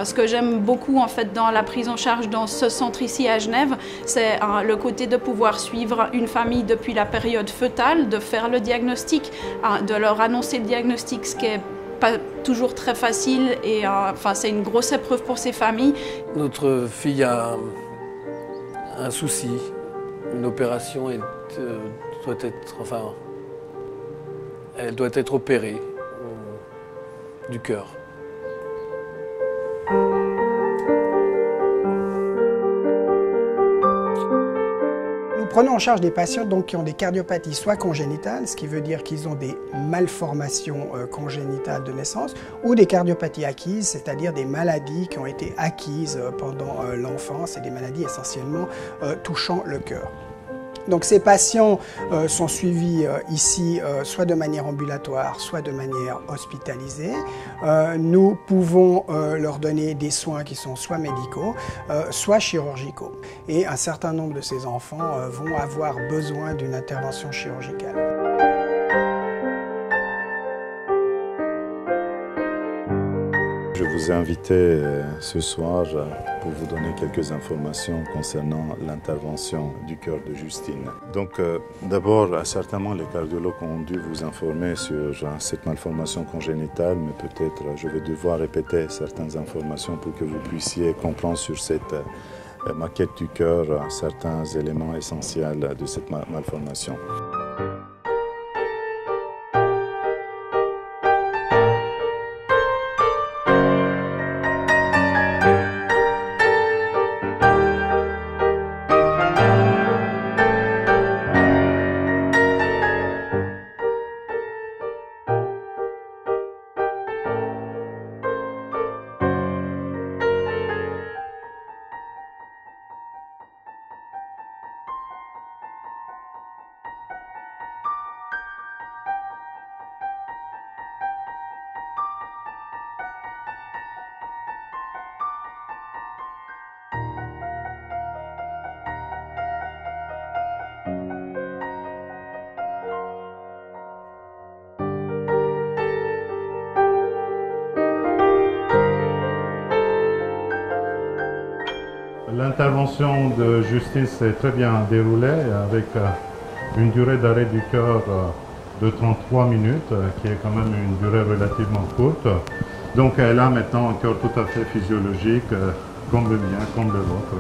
Ce que j'aime beaucoup en fait dans la prise en charge dans ce centre ici à Genève, c'est le côté de pouvoir suivre une famille depuis la période fœtale, de faire le diagnostic, de leur annoncer le diagnostic, ce qui est pas toujours très facile et enfin, c'est une grosse épreuve pour ces familles. Notre fille a un souci, une opération elle doit être opérée du cœur. Nous prenons en charge des patients donc, qui ont des cardiopathies soit congénitales, ce qui veut dire qu'ils ont des malformations congénitales de naissance, ou des cardiopathies acquises, c'est-à-dire des maladies qui ont été acquises pendant l'enfance et des maladies essentiellement touchant le cœur. Donc ces patients sont suivis ici soit de manière ambulatoire, soit de manière hospitalisée. Nous pouvons leur donner des soins qui sont soit médicaux, soit chirurgicaux. Et un certain nombre de ces enfants vont avoir besoin d'une intervention chirurgicale. Je vous ai invité ce soir pour vous donner quelques informations concernant l'intervention du cœur de Justine. Donc d'abord, certainement les cardiologues ont dû vous informer sur cette malformation congénitale, mais peut-être je vais devoir répéter certaines informations pour que vous puissiez comprendre sur cette maquette du cœur certains éléments essentiels de cette malformation. L'intervention de Justine s'est très bien déroulée avec une durée d'arrêt du cœur de 33 minutes, qui est quand même une durée relativement courte. Donc elle a maintenant un cœur tout à fait physiologique, comme le mien, comme le vôtre.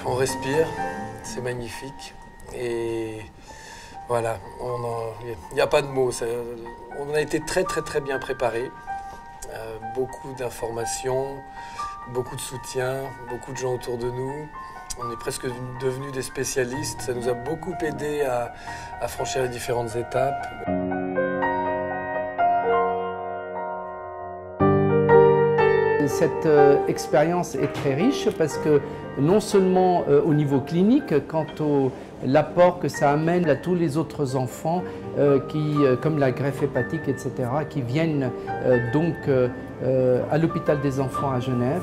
On respire, c'est magnifique. Et voilà, il n'y a pas de mots. On a été très bien préparés. Beaucoup d'informations, beaucoup de soutien, beaucoup de gens autour de nous. On est presque devenus des spécialistes. Ça nous a beaucoup aidé à franchir les différentes étapes. Cette expérience est très riche parce que non seulement au niveau clinique, quant à l'apport que ça amène à tous les autres enfants comme la greffe hépatique, etc., qui viennent donc à l'hôpital des enfants à Genève.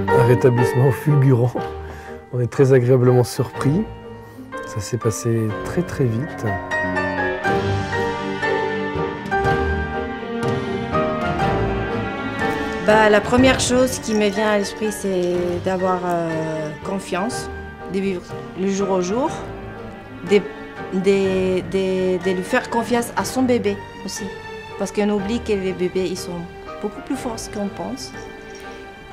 Un rétablissement fulgurant. On est très agréablement surpris. Ça s'est passé très vite. La première chose qui me vient à l'esprit, c'est d'avoir confiance, de vivre le jour au jour, de lui faire confiance à son bébé aussi. Parce qu'on oublie que les bébés, ils sont beaucoup plus forts que qu'on pense.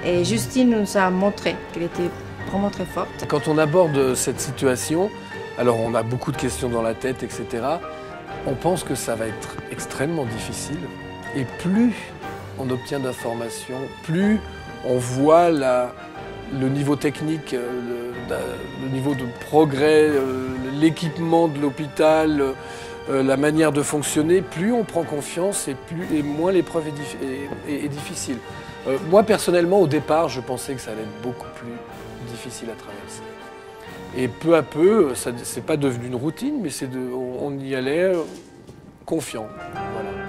Et Justine nous a montré qu'elle était vraiment très forte. Quand on aborde cette situation, alors on a beaucoup de questions dans la tête, etc. On pense que ça va être extrêmement difficile. Et plus on obtient d'informations, plus on voit le niveau technique, le niveau de progrès, l'équipement de l'hôpital, la manière de fonctionner, plus on prend confiance et moins l'épreuve est difficile. Moi personnellement, au départ, je pensais que ça allait être beaucoup plus difficile à traverser. Et peu à peu, c'est pas devenu une routine, mais on y allait confiant. Voilà.